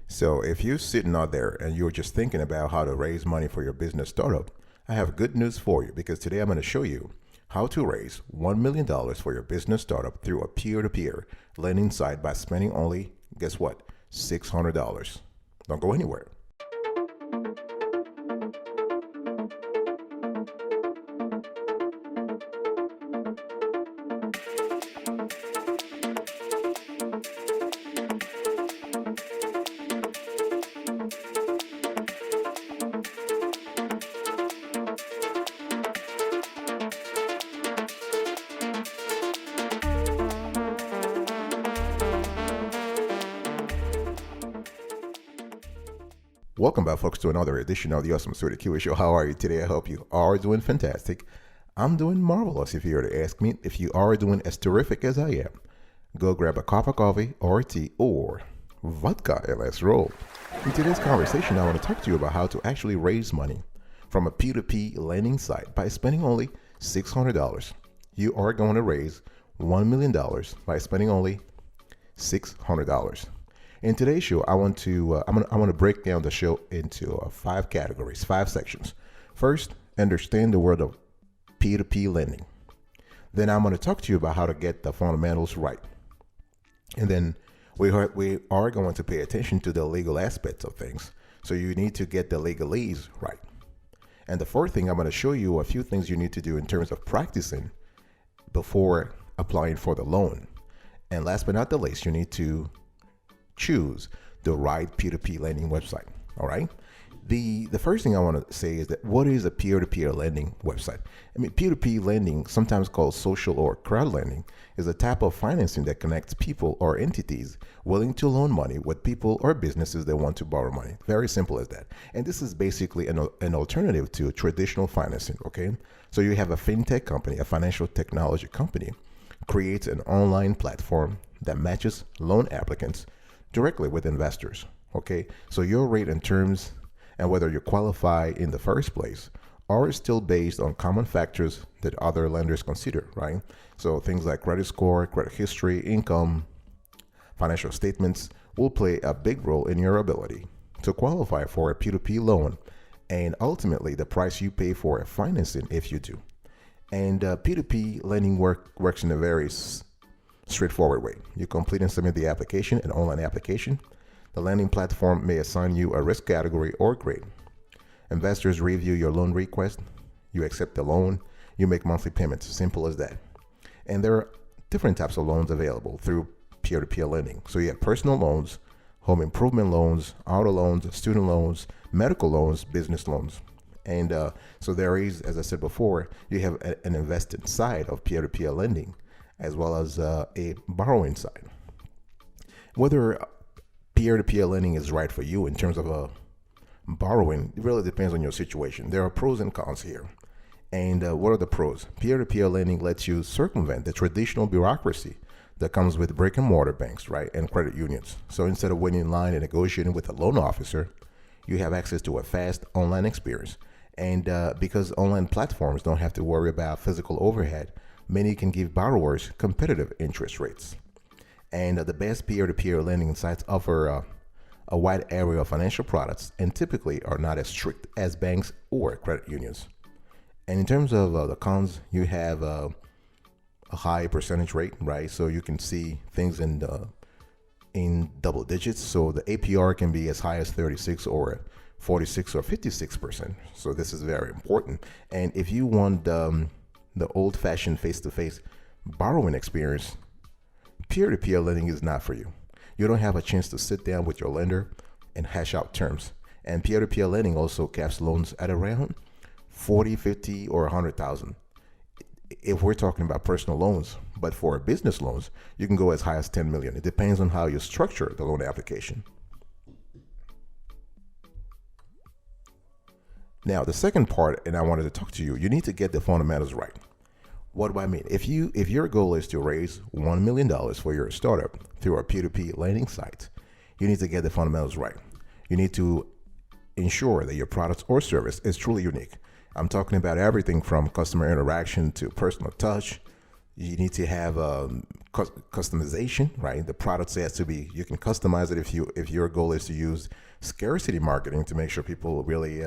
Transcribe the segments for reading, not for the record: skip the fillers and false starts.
So if you're sitting out there and you're just thinking about how to raise money for your business startup, I have good news for you because today I'm going to show you how to raise $1 million for your business startup through a peer-to-peer lending site by spending only, guess what, $600. Don't go anywhere. Welcome back, folks, to another edition of the Awesome Sweetie Kiwi Show. How are you today? I hope you are doing fantastic. I'm doing marvelous. If you were to ask me, if you are doing as terrific as I am, go grab a cup of coffee or tea or vodka and let's roll. In today's conversation, I want to talk to you about how to actually raise money from a P2P lending site by spending only $600. You are going to raise $1 million by spending only $600. In today's show, I want to break down the show into 5 categories, 5 sections. First, understand the world of P2P lending. Then I'm going to talk to you about how to get the fundamentals right. And then we are going to pay attention to the legal aspects of things. So you need to get the legalese right. And the fourth thing, I'm going to show you a few things you need to do in terms of practicing before applying for the loan. And last but not the least, you need to choose the right P2P lending website. All right. The first thing I want to say is that what is a peer-to-peer lending website? I mean, P2P lending, sometimes called social or crowd lending, is a type of financing that connects people or entities willing to loan money with people or businesses that want to borrow money. Very simple as that. And this is basically an alternative to traditional financing. Okay. So you have a fintech company, a financial technology company, creates an online platform that matches loan applicants directly with investors. Okay, so your rate and terms and whether you qualify in the first place are still based on common factors that other lenders consider, right? So things like credit score, credit history, income, financial statements will play a big role in your ability to qualify for a P2P loan and ultimately the price you pay for financing if you do. And P2P lending works in a very straightforward way. You complete and submit the application, an online application. The lending platform may assign you a risk category or grade. Investors review your loan request. You accept the loan. You make monthly payments. Simple as that. And there are different types of loans available through peer-to-peer lending. So you have personal loans, home improvement loans, auto loans, student loans, medical loans, business loans. And so there is, as I said before, you have an investing side of peer-to-peer lending, as well as a borrowing side. Whether peer-to-peer lending is right for you in terms of borrowing, it really depends on your situation. There are pros and cons here. And what are the pros? Peer-to-peer lending lets you circumvent the traditional bureaucracy that comes with brick and mortar banks, right, and credit unions. So instead of waiting in line and negotiating with a loan officer, you have access to a fast online experience. And because online platforms don't have to worry about physical overhead, many can give borrowers competitive interest rates. And the best peer-to-peer lending sites offer a wide array of financial products and typically are not as strict as banks or credit unions. And in terms of the cons, you have a high percentage rate, right? So you can see things in double digits. So the APR can be as high as 36 or 46 or 56%. So this is very important. And if you want the old-fashioned face-to-face borrowing experience, peer-to-peer lending is not for you. You don't have a chance to sit down with your lender and hash out terms. And peer-to-peer lending also caps loans at around 40, 50, or 100,000. If we're talking about personal loans, but for business loans, you can go as high as 10 million. It depends on how you structure the loan application. Now, the second part, and I wanted to talk to you, you need to get the fundamentals right. What do I mean? If your goal is to raise $1 million for your startup through a P2P lending site, you need to get the fundamentals right. You need to ensure that your product or service is truly unique. I'm talking about everything from customer interaction to personal touch. You need to have customization, right? The product has to be, you can customize it if your goal is to use scarcity marketing to make sure people really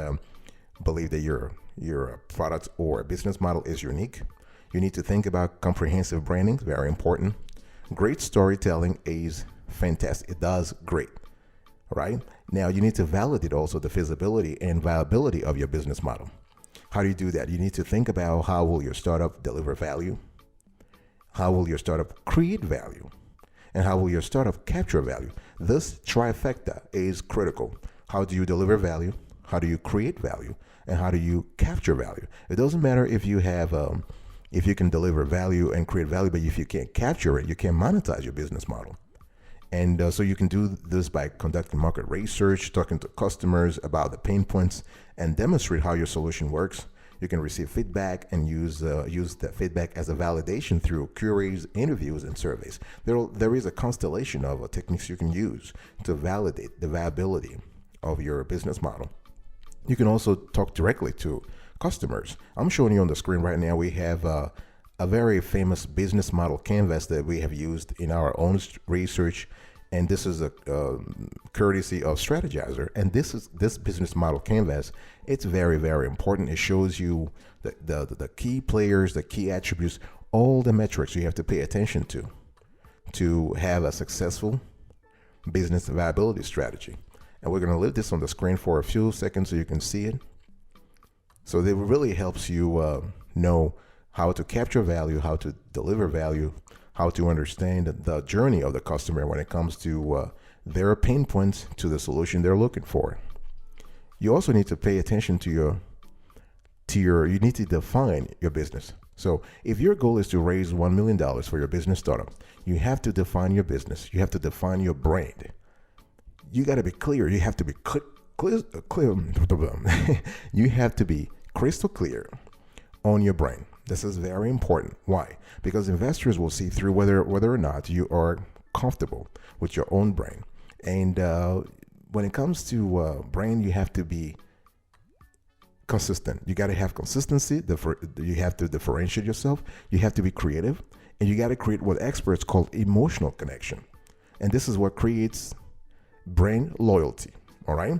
believe that your product or business model is unique. You need to think about comprehensive branding, very important. Great storytelling is fantastic. It does great, right? Now you need to validate also the feasibility and viability of your business model. How do you do that? You need to think about how will your startup deliver value? How will your startup create value? And how will your startup capture value? This trifecta is critical. How do you deliver value? How do you create value? And how do you capture value? It doesn't matter if you have, if you can deliver value and create value, but if you can't capture it, you can't monetize your business model. And so you can do this by conducting market research, talking to customers about the pain points, and demonstrate how your solution works. You can receive feedback and use that feedback as a validation through queries, interviews, and surveys. There is a constellation of techniques you can use to validate the viability of your business model. You can also talk directly to customers. I'm showing you on the screen right now, we have a very famous business model canvas that we have used in our own research. And this is a courtesy of Strategizer. And this business model canvas, it's very, very important. It shows you the key players, the key attributes, all the metrics you have to pay attention to have a successful business viability strategy. And we're going to leave this on the screen for a few seconds so you can see it. So it really helps you know how to capture value, how to deliver value, how to understand the journey of the customer when it comes to their pain points to the solution they're looking for. You also need to pay attention to you need to define your business. So if your goal is to raise $1 million for your business startup, you have to define your business. You have to define your brand. You got to be clear. You have to be clear. You have to be crystal clear on your brand. This is very important. Why? Because investors will see through whether or not you are comfortable with your own brand. And when it comes to brand, you have to be consistent. You got to have consistency. You have to differentiate yourself. You have to be creative. And you got to create what experts call emotional connection. And this is what creates brand loyalty. All right?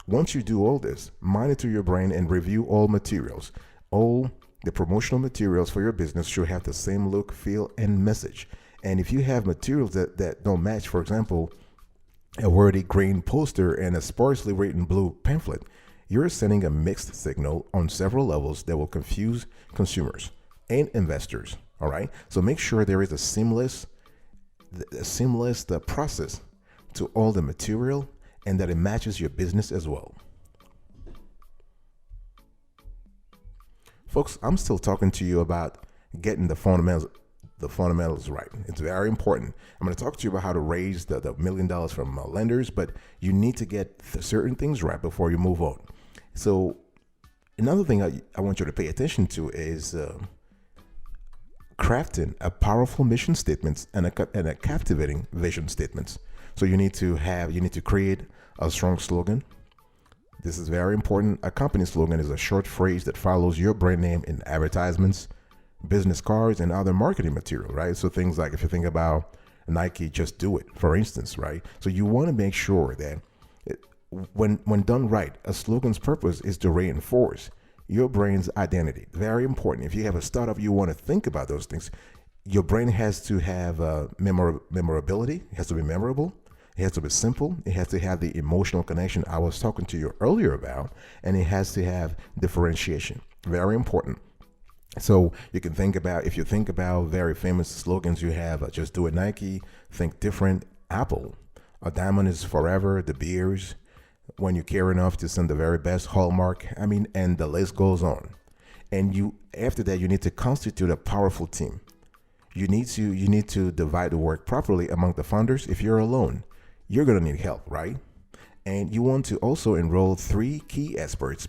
Once you do all this, monitor your brand and review all materials. All the promotional materials for your business should have the same look, feel, and message. And if you have materials that don't match, for example, a wordy green poster and a sparsely written blue pamphlet, you're sending a mixed signal on several levels that will confuse consumers and investors. All right. So make sure there is a seamless process to all the material and that it matches your business as well. Folks, I'm still talking to you about getting the fundamentals right. It's very important. I'm going to talk to you about how to raise the $1 million from lenders, but you need to get certain things right before you move on. So another thing I want you to pay attention to is crafting a powerful mission statements and a captivating vision statements. So you need to create a strong slogan. This is very important. A company slogan is a short phrase that follows your brand name in advertisements, business cards, and other marketing material, right? So things like if you think about Nike, just do it, for instance, right? So you want to make sure that when done right, a slogan's purpose is to reinforce your brand's identity. Very important. If you have a startup, you want to think about those things. Your brand has to have memorability. It has to be memorable. It has to be simple. It has to have the emotional connection I was talking to you earlier about, and it has to have differentiation. Very important. So you can think about, if you think about very famous slogans, you have just do it Nike, think different, Apple, a diamond is forever, De Beers, when you care enough to send the very best, Hallmark, and the list goes on. And after that, you need to constitute a powerful team. You need to divide the work properly among the founders. If you're alone, you're going to need help, right? And you want to also enroll 3 key experts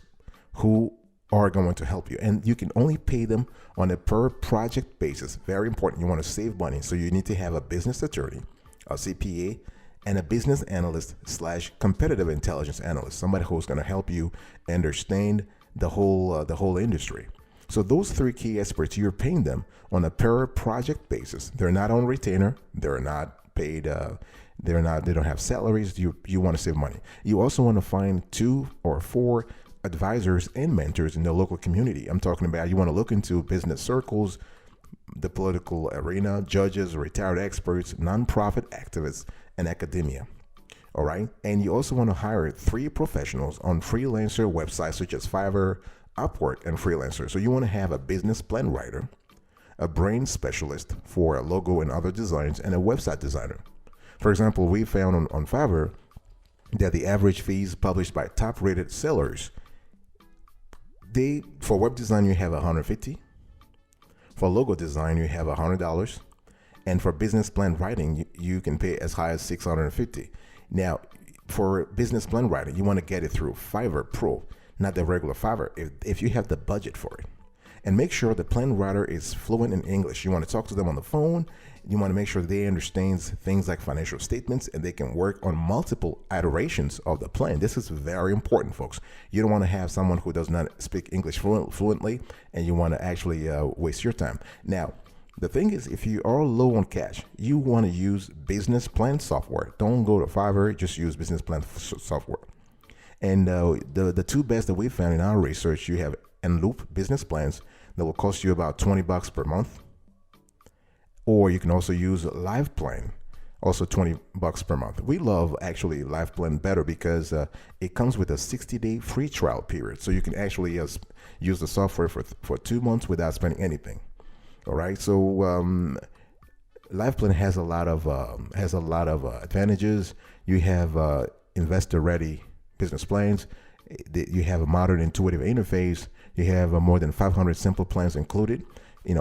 who are going to help you. And you can only pay them on a per project basis. Very important. You want to save money. So you need to have a business attorney, a CPA, and a business analyst / competitive intelligence analyst, somebody who's going to help you understand the whole industry. So those three key experts, you're paying them on a per project basis. They're not on retainer. They're not paid. They don't have salaries. You want to save money. You also want to find 2 or 4 advisors and mentors in the local community. I'm talking about you want to look into business circles, the political arena, judges, retired experts, nonprofit activists, and academia. All right. And you also want to hire 3 professionals on freelancer websites such as Fiverr, Upwork, and Freelancer. So you want to have a business plan writer, a brand specialist for a logo and other designs, and a website designer. For example, we found on Fiverr that the average fees published by top rated sellers, for web design, you have $150. For logo design, you have $100. And for business plan writing, you can pay as high as $650. Now, for business plan writing, you want to get it through Fiverr Pro, not the regular Fiverr, if you have the budget for it. And make sure the plan writer is fluent in English. You want to talk to them on the phone. You want to make sure they understand things like financial statements and they can work on multiple iterations of the plan. This is very important, folks. You don't want to have someone who does not speak English fluently and you want to actually waste your time. Now, the thing is, if you are low on cash, you want to use business plan software. Don't go to Fiverr, just use business plan software. And the 2 best that we found in our research, you have Enloop business plans that will cost you about $20 per month. Or you can also use LivePlan, also $20 per month. We love actually LivePlan better because it comes with a 60-day free trial period. So you can actually use the software for 2 months without spending anything. All right. So LivePlan has a lot of advantages. You have investor-ready business plans. You have a modern, intuitive interface. You have more than 500 simple plans included.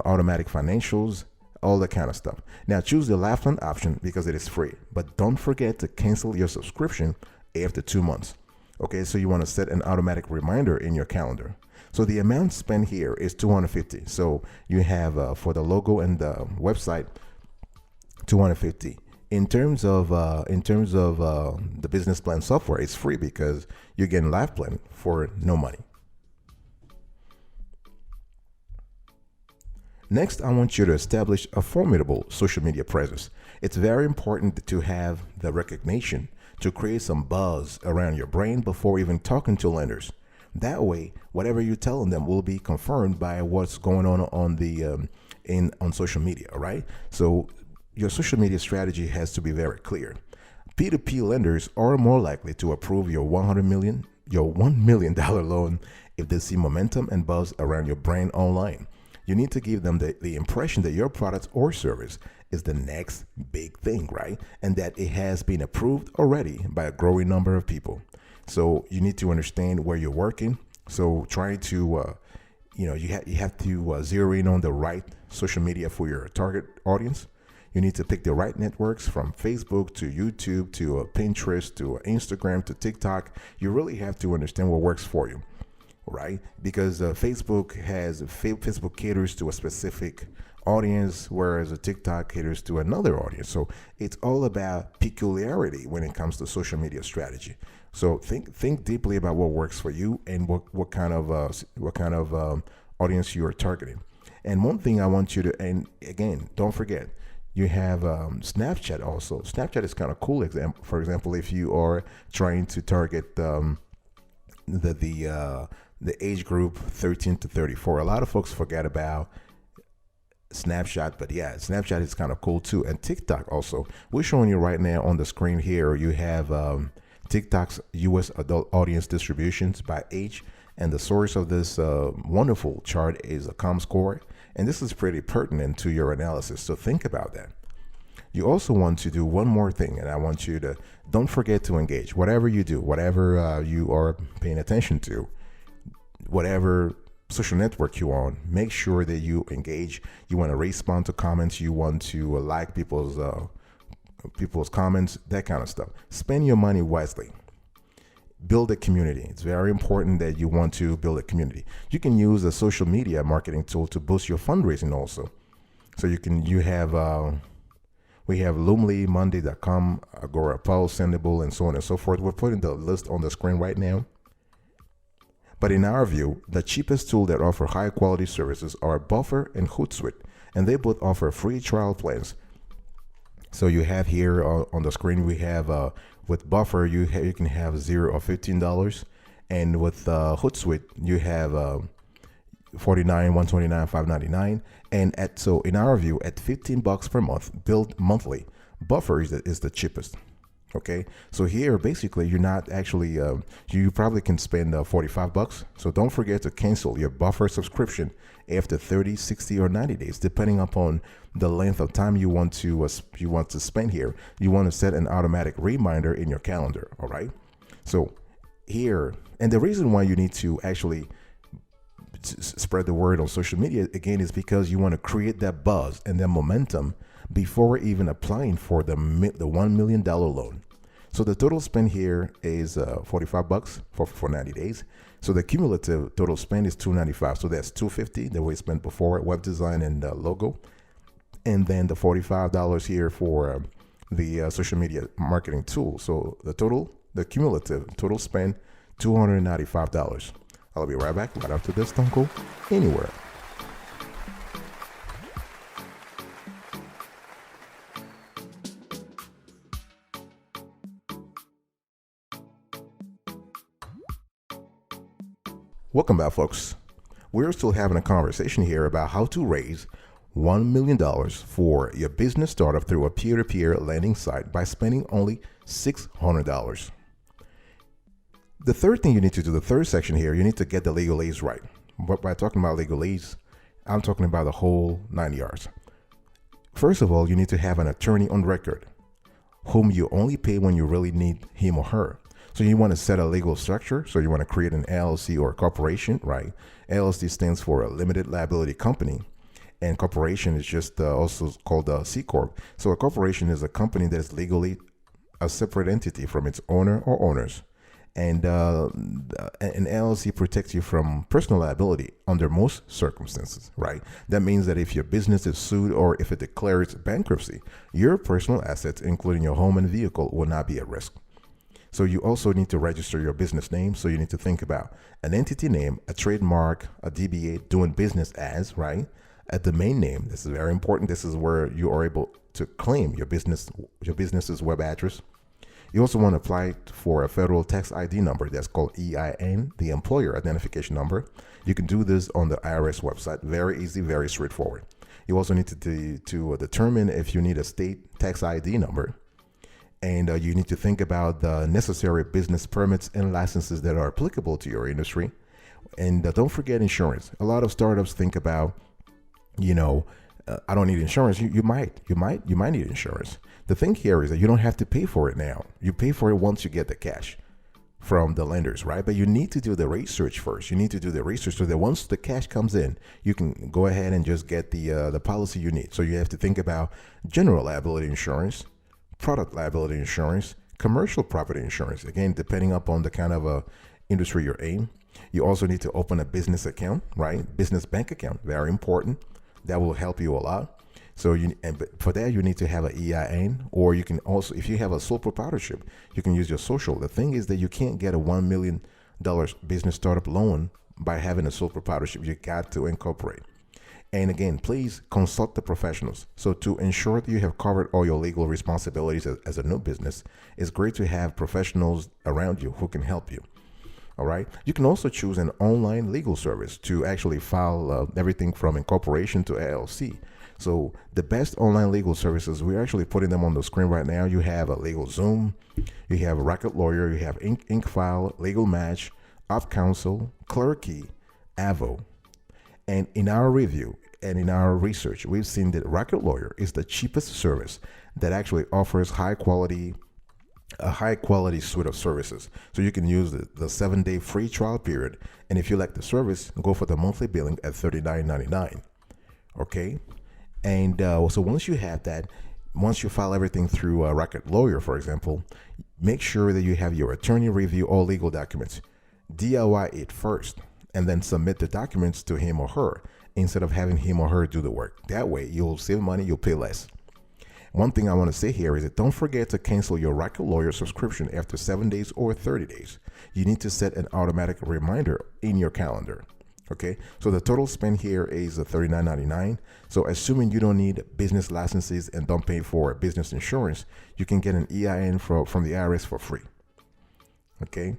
Automatic financials, all that kind of stuff. Now choose the LivePlan option because it is free. But don't forget to cancel your subscription after 2 months. Okay. So you want to set an automatic reminder in your calendar. So the amount spent here is $250. So you have for the logo and the website, $250. In terms of the business plan software, it's free because you're getting LivePlan for no money. Next, I want you to establish a formidable social media presence. It's very important to have the recognition to create some buzz around your brand before even talking to lenders. That way, whatever you're telling them will be confirmed by what's going on on social media, all right? So your social media strategy has to be very clear. P2P lenders are more likely to approve your $1 million loan if they see momentum and buzz around your brand online. You need to give them the impression that your product or service is the next big thing, right? And that it has been approved already by a growing number of people. So you need to understand where you're working. So trying to, you have to zero in on the right social media for your target audience. You need to pick the right networks from Facebook to YouTube to Pinterest to Instagram to TikTok. You really have to understand what works for you, right? Because Facebook caters to a specific audience, whereas a TikTok caters to another audience. So it's all about peculiarity when it comes to social media strategy. So think deeply about what works for you and what kind of audience you are targeting. And one thing I want you to, and again, don't forget, you have Snapchat also. Snapchat is kind of cool. For example, if you are trying to target the age group 13 to 34, a lot of folks forget about Snapchat, but yeah, Snapchat is kind of cool too. And TikTok also. We're showing you right now on the screen here. You have TikTok's U.S. adult audience distributions by age, and the source of this wonderful chart is a ComScore, and this is pretty pertinent to your analysis. So think about that. You also want to do one more thing, and I want you to don't forget to engage. Whatever you do, whatever you are paying attention to, whatever social network you're on, make sure that you engage. You want to respond to comments. You want to like people's comments, that kind of stuff. Spend your money wisely. Build a community. It's very important that you want to build a community. You can use a social media marketing tool to boost your fundraising also. So we have Loomly, Monday.com, Agora Pulse, Sendable, and so on and so forth. We're putting the list on the screen right now. But in our view, the cheapest tool that offer high quality services are Buffer and Hootsuite, and they both offer free trial plans. So you have here on the screen, we have with Buffer, you can have $0 or $15, and with Hootsuite, you have 49, 129, 599, and so in our view, at $15 per month, billed monthly, Buffer is the cheapest. Okay, so here basically you're not actually you probably can spend $45. So don't forget to cancel your Buffer subscription after 30, 60, or 90 days, depending upon the length of time you want to spend here. You want to set an automatic reminder in your calendar. All right. So here, and the reason why you need to actually spread the word on social media again is because you want to create that buzz and that momentum before even applying for the $1 million loan. So the total spend here is $45 for 90 days. So the cumulative total spend is $295. So that's $250 that we spent before, web design and logo, and then the $45 here for the social media marketing tool. So the cumulative total spend, $295. I'll be right back right after this. Don't go anywhere. Welcome back, folks. We're still having a conversation here about how to raise $1 million for your business startup through a peer-to-peer lending site by spending only $600. The third thing you need to do, the third section here, you need to get the legalese right. But by talking about legalese, I'm talking about the whole 9 yards. First of all, you need to have an attorney on record whom you only pay when you really need him or her. So you want to set a legal structure. So you want to create an LLC or a corporation, right? LLC stands for a limited liability company, and corporation is just also called a C Corp. So a corporation is a company that is legally a separate entity from its owner or owners. And an LLC protects you from personal liability under most circumstances, right? That means that if your business is sued or if it declares bankruptcy, your personal assets, including your home and vehicle, will not be at risk. So you also need to register your business name. So you need to think about an entity name, a trademark, a DBA, doing business as, right? A domain name. This is very important. This is where you are able to claim your business's web address. You also want to apply for a federal tax ID number that's called EIN, the employer identification number. You can do this on the IRS website. Very easy, very straightforward. You also need to determine if you need a state tax ID number. And you need to think about the necessary business permits and licenses that are applicable to your industry. And don't forget insurance. A lot of startups think about, I don't need insurance. You might need insurance. The thing here is that you don't have to pay for it now. You pay for it once you get the cash from the lenders, right? But you need to do the research first. You need to do the research so that once the cash comes in, you can go ahead and just get the policy you need. So you have to think about general liability insurance, product liability insurance, commercial property insurance. Again, depending upon the kind of industry you're in. You also need to open a business account, right? Business bank account, very important. That will help you a lot. So but for that, you need to have an EIN, or you can also, if you have a sole proprietorship, you can use your social. The thing is that you can't get a $1 million business startup loan by having a sole proprietorship. You got to incorporate. And again, please consult the professionals. So to ensure that you have covered all your legal responsibilities as a new business, it's great to have professionals around you who can help you. All right. You can also choose an online legal service to actually file everything from incorporation to LLC. So the best online legal services, we're actually putting them on the screen right now. You have a LegalZoom, you have a Rocket Lawyer, you have InkFile, Legal Match, OpCounsel, Clerky, Avo. And in our review and in our research, we've seen that Rocket Lawyer is the cheapest service that actually offers a high quality suite of services. So you can use the 7-day free trial period. And if you like the service, go for the monthly billing at $39.99. Okay. And so once you have that, once you file everything through Rocket Lawyer, for example, make sure that you have your attorney review all legal documents. DIY it first, and then submit the documents to him or her instead of having him or her do the work. That way, you'll save money, you'll pay less. One thing I want to say here is that don't forget to cancel your Rocket Lawyer subscription after 7 days or 30 days. You need to set an automatic reminder in your calendar. Okay, so the total spend here is $39.99. So assuming you don't need business licenses and don't pay for business insurance, you can get an EIN from the IRS for free. Okay,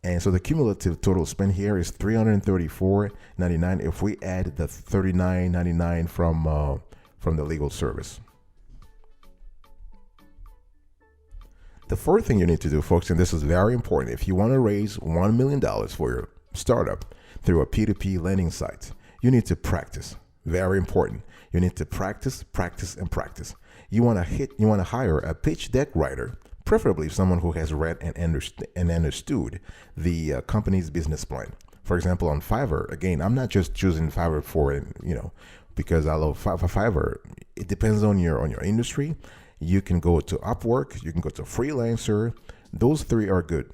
and so the cumulative total spend here is $334.99 if we add the $39.99 from the legal service. The fourth thing you need to do, folks, and this is very important, if you want to raise $1 million for your startup through a P2P lending site, you need to practice. Very important. You need to practice, practice, and practice. You want to hire a pitch deck writer, preferably someone who has read and understood the company's business plan. For example, on Fiverr, again, I'm not just choosing Fiverr for, because I love Fiverr. It depends on your industry. You can go to Upwork, you can go to Freelancer. Those three are good.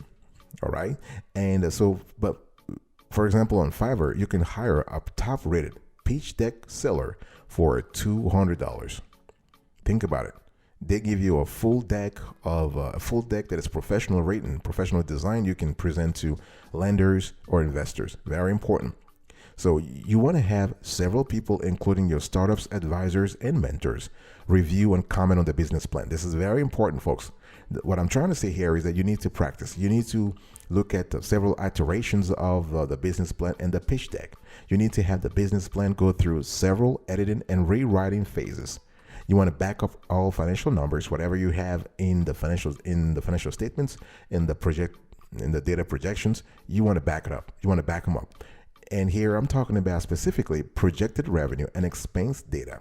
All right. And but for example, on Fiverr, you can hire a top-rated pitch deck seller for $200. Think about it. They give you a full deck that is professional written, professional design. You can present to lenders or investors. Very important. So you want to have several people, including your startup's advisors and mentors, review and comment on the business plan. This is very important, folks. What I'm trying to say here is that you need to practice. You need to look at several iterations of the business plan and the pitch deck. You need to have the business plan go through several editing and rewriting phases. You want to back up all financial numbers, whatever you have in the financial statements, in the data projections. You want to back it up. You want to back them up. And here I'm talking about specifically projected revenue and expense data.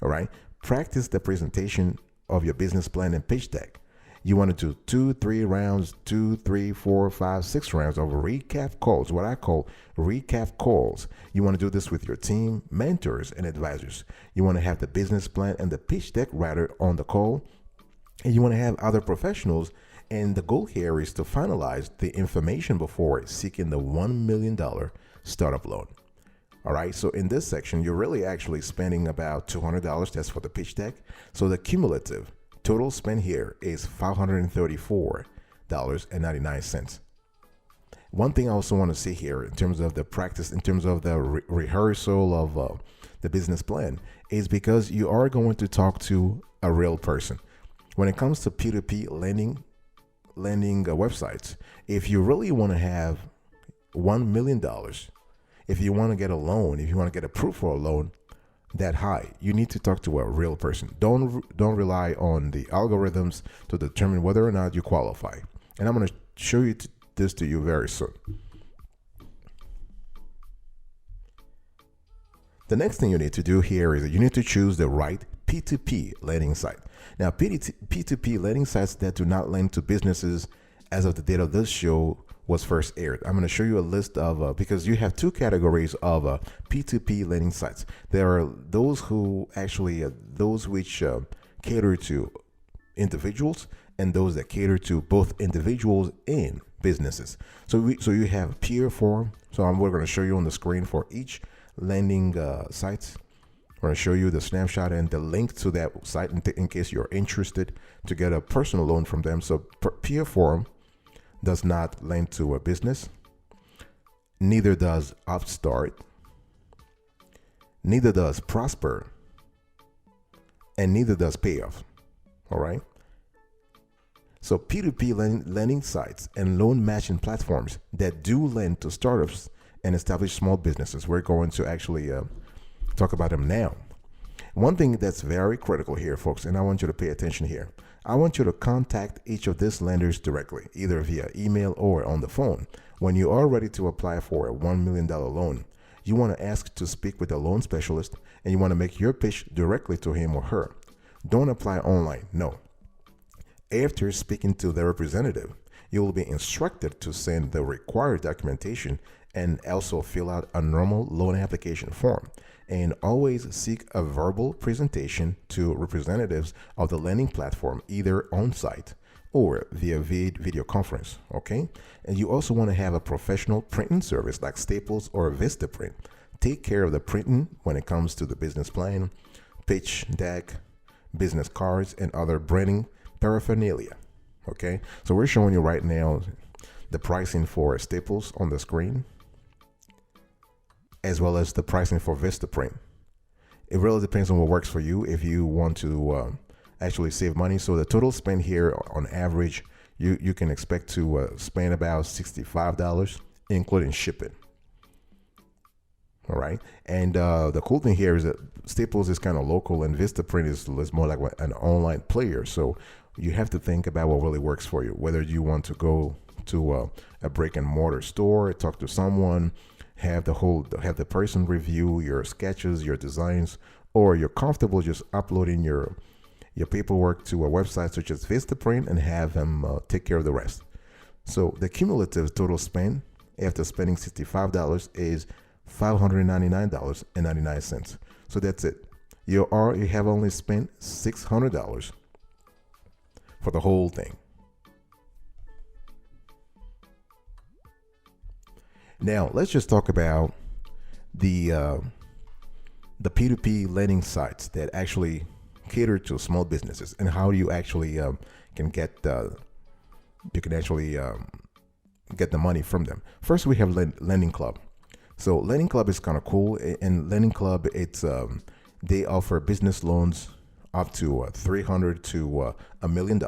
All right. Practice the presentation of your business plan and pitch deck. You want to do 2, 3 rounds, 2, 3, 4, 5, 6 rounds of recap calls, what I call recap calls. You want to do this with your team, mentors, and advisors. You want to have the business plan and the pitch deck writer on the call, and you want to have other professionals. And the goal here is to finalize the information before seeking the $1 million startup loan. All right, so in this section, you're really actually spending about $200. That's for the pitch deck. So the cumulative total spend here is $534.99. One thing I also want to say here in terms of the practice, in terms of the rehearsal of the business plan, is because you are going to talk to a real person. When it comes to P2P lending websites, if you really want to have $1 million, if you want to get a loan, if you want to get approved for a loan that high, you need to talk to a real person. Don't rely on the algorithms to determine whether or not you qualify. And I'm going to show you this to you very soon. The next thing you need to do here is that you need to choose the right P2P lending site. Now, P2P lending sites that do not lend to businesses as of the date of this show was first aired. I'm going to show you a list of, because you have two categories of P2P lending sites. There are those who actually, those which cater to individuals and those that cater to both individuals and businesses. So you have Peerform. So we're going to show you on the screen for each lending sites. We're going to show you the snapshot and the link to that site in case you're interested to get a personal loan from them. So Peerform does not lend to a business, neither does Upstart, neither does Prosper, and neither does Payoff. All right. So P2P lending sites and loan matching platforms that do lend to startups and established small businesses. We're going to actually talk about them now. One thing that's very critical here, folks, and I want you to pay attention here. I want you to contact each of these lenders directly, either via email or on the phone. When you are ready to apply for a $1 million loan, you want to ask to speak with a loan specialist, and you want to make your pitch directly to him or her. Don't apply online, no. After speaking to the representative, you will be instructed to send the required documentation and also fill out a normal loan application form. And always seek a verbal presentation to representatives of the lending platform, either on site or via video conference, okay? And you also want to have a professional printing service like Staples or Vistaprint. Take care of the printing when it comes to the business plan, pitch deck, business cards, and other branding paraphernalia. Okay, so we're showing you right now the pricing for Staples on the screen, as well as the pricing for Vistaprint. It really depends on what works for you if you want to actually save money. So the total spend here on average, you can expect to spend about $65, including shipping. All right. And the cool thing here is that Staples is kind of local and Vistaprint is more like an online player. So you have to think about what really works for you, whether you want to go to a brick and mortar store, talk to someone, have the person review your sketches, your designs, or you're comfortable just uploading your paperwork to a website such as Vistaprint and have them take care of the rest. So the cumulative total spend after spending $65 is $599.99. So that's it. You have only spent $600 for the whole thing. Now let's just talk about the P2P lending sites that actually cater to small businesses and how you actually can get the money from them. First, we have Lending Club. So Lending Club is kind of cool. In Lending Club, it's they offer business loans up to $300 to $1 million,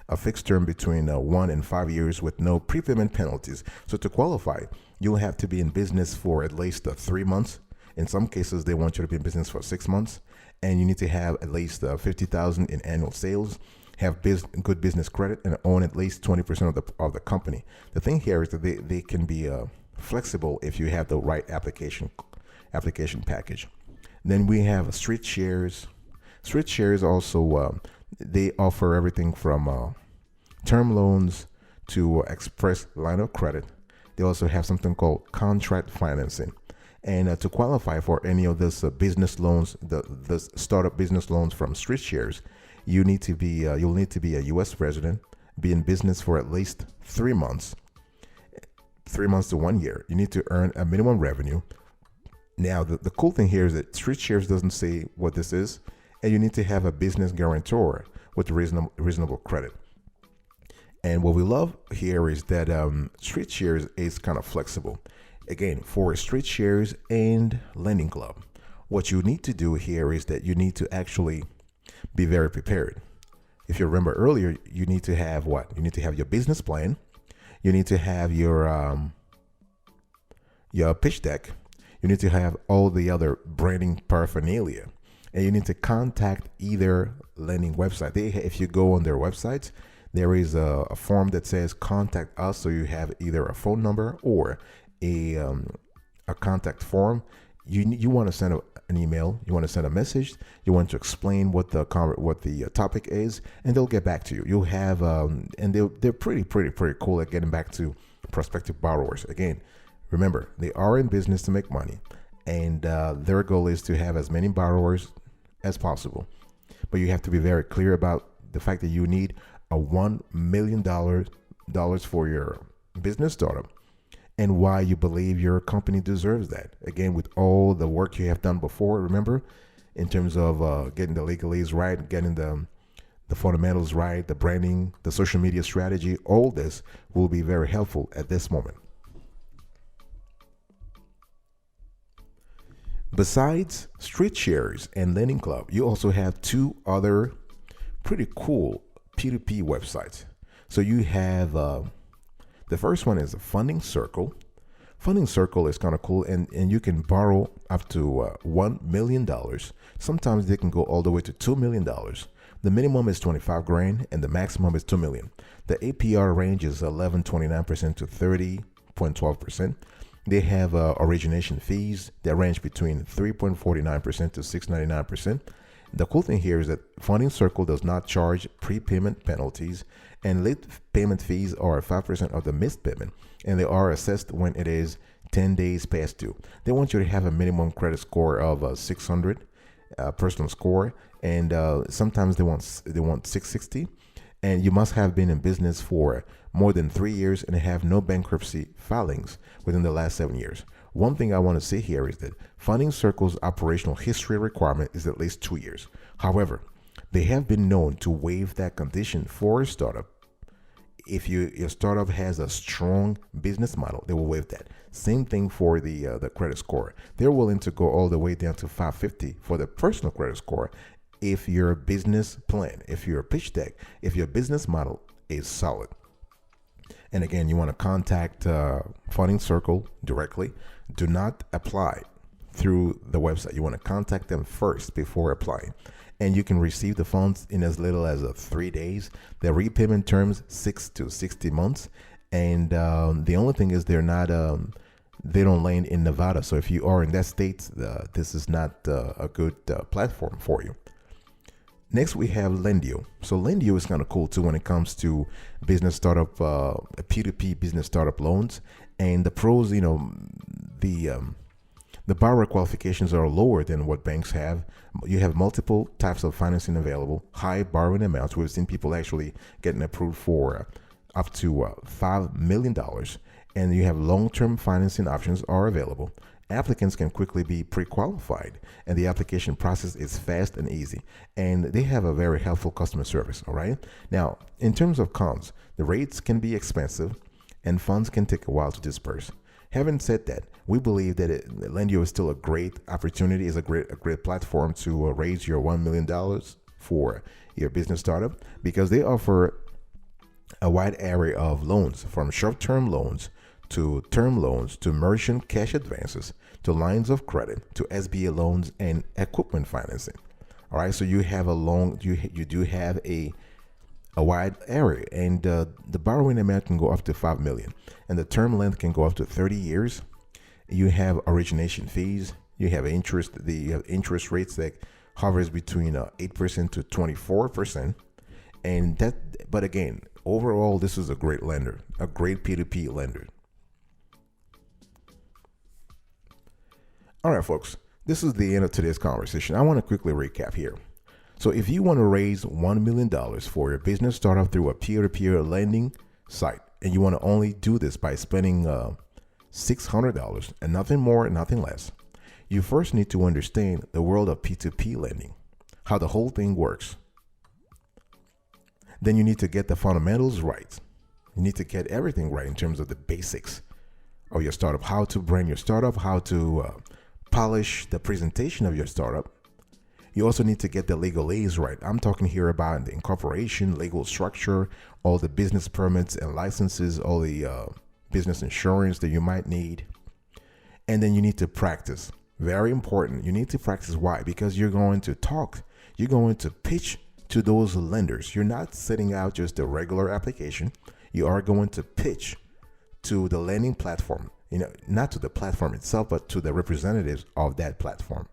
a fixed term between 1 and 5 years with no prepayment penalties. So to qualify, you'll have to be in business for at least 3 months. In some cases, they want you to be in business for 6 months, and you need to have at least $50,000 in annual sales, have good business credit, and own at least 20% of the company. The thing here is that they can be flexible if you have the right application package. Then we have StreetShares. StreetShares also they offer everything from term loans to express line of credit. They also have something called contract financing. And to qualify for any of this business loans, the startup business loans from StreetShares, you'll need to be a U.S. resident, be in business for at least 3 months, 3 months to 1 year. You need to earn a minimum revenue. Now, the cool thing here is that StreetShares doesn't say what this is, and you need to have a business guarantor with reasonable credit. And what we love here is that StreetShares is kind of flexible. Again, for StreetShares and Lending Club, what you need to do here is that you need to actually be very prepared. If you remember earlier, you need to have what? You need to have your business plan. You need to have your pitch deck. You need to have all the other branding paraphernalia. And you need to contact either lending website. If you go on their websites, there is a form that says contact us. So you have either a phone number or a contact form. You want to send an email, you want to send a message, you want to explain what the topic is, and they'll get back to you. You'll have and they're pretty cool at getting back to prospective borrowers. Again, remember, they are in business to make money, and their goal is to have as many borrowers as possible. But you have to be very clear about the fact that you need a $1 million for your business startup, and why you believe your company deserves that. Again, with all the work you have done before, remember, in terms of getting the legalese right, getting the fundamentals right, the branding, the social media strategy, all this will be very helpful at this moment. Besides StreetShares and Lending Club, you also have 2 other pretty cool P2P websites. So you have the first one is Funding Circle. Funding Circle is kind of cool, and you can borrow up to $1 million. Sometimes they can go all the way to $2 million. The minimum is 25 grand and the maximum is 2 million. The APR range is 11.29% to 30.12%. They have origination fees that range between 3.49% to 6.99%. The cool thing here is that Funding Circle does not charge prepayment penalties, and late payment fees are 5% of the missed payment, and they are assessed when it is 10 days past due. They want you to have a minimum credit score of 600 personal score, and sometimes they want 660, and you must have been in business for more than 3 years and have no bankruptcy filings within the last 7 years. One thing I want to say here is that Funding Circle's operational history requirement is at least 2 years. However, They have been known to waive that condition for a startup. If your startup has a strong business model, they will waive that. Same thing for the credit score. They're willing to go all the way down to 550 for the personal credit score if your business plan, if your pitch deck, if your business model is solid. And again, you want to contact Funding Circle directly. Do not apply through the website. You want to contact them first before applying. And you can receive the funds in as little as 3 days. The repayment terms 6 to 60 months. And the only thing is they don't land in Nevada. So if you are in that state, this is not a good platform for you. Next, we have Lendio. So Lendio is kind of cool too when it comes to business startup, P2P business startup loans. And the pros, the borrower qualifications are lower than what banks have. You have multiple types of financing available, high borrowing amounts. We've seen people actually getting approved for up to $5 million. And you have long-term financing options are available. Applicants can quickly be pre-qualified, and the application process is fast and easy. And they have a very helpful customer service, all right? Now, in terms of cons, the rates can be expensive, and funds can take a while to disperse. Having said that, we believe that Lendio is still a great opportunity, is a great platform to raise your $1 million for your business startup, because they offer a wide array of loans, from short-term loans to term loans to merchant cash advances to lines of credit to SBA loans and equipment financing. All right, so you have you do have a wide area, and the borrowing amount can go up to $5 million, and the term length can go up to 30 years. You have origination fees. You have interest rates that hovers between 8% to 24%, and that. But again, overall, this is a great lender, a great P2P lender. All right, folks, this is the end of today's conversation. I want to quickly recap here. So if you want to raise $1 million for your business startup through a peer-to-peer lending site, and you want to only do this by spending $600 and nothing more, nothing less, you first need to understand the world of P2P lending, how the whole thing works. Then you need to get the fundamentals right. You need to get everything right in terms of the basics of your startup, how to brand your startup, how to polish the presentation of your startup. You also need to get the legalese right. I'm talking here about the incorporation, legal structure, all the business permits and licenses, all the business insurance that you might need. And then you need to practice. Very important. You need to practice. Why? Because you're going to talk. You're going to pitch to those lenders. You're not setting out just a regular application. You are going to pitch to the lending platform. Not to the platform itself, but to the representatives of that platform.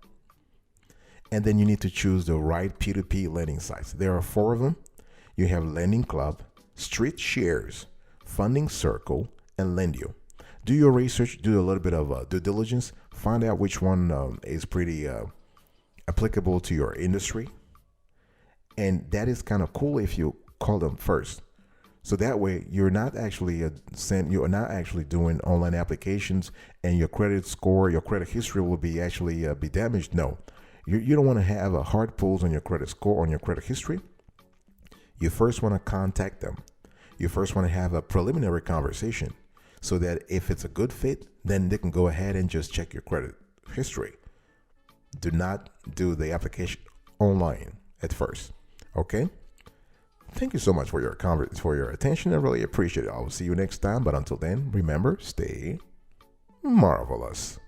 And then you need to choose the right P2P lending sites. There are 4 of them. You have Lending Club, StreetShares, Funding Circle, and Lendio. Do your research, do a little bit of due diligence, find out which one is pretty applicable to your industry. And that is kind of cool if you call them first. So that way you're not actually doing online applications and your credit score, your credit history will be be damaged. No, you don't want to have a hard pulls on your credit score, on your credit history. You first want to contact them. You first want to have a preliminary conversation so that if it's a good fit, then they can go ahead and just check your credit history. Do not do the application online at first. Okay? Thank you so much for your attention. I really appreciate it. I will see you next time. But until then, remember, stay marvelous.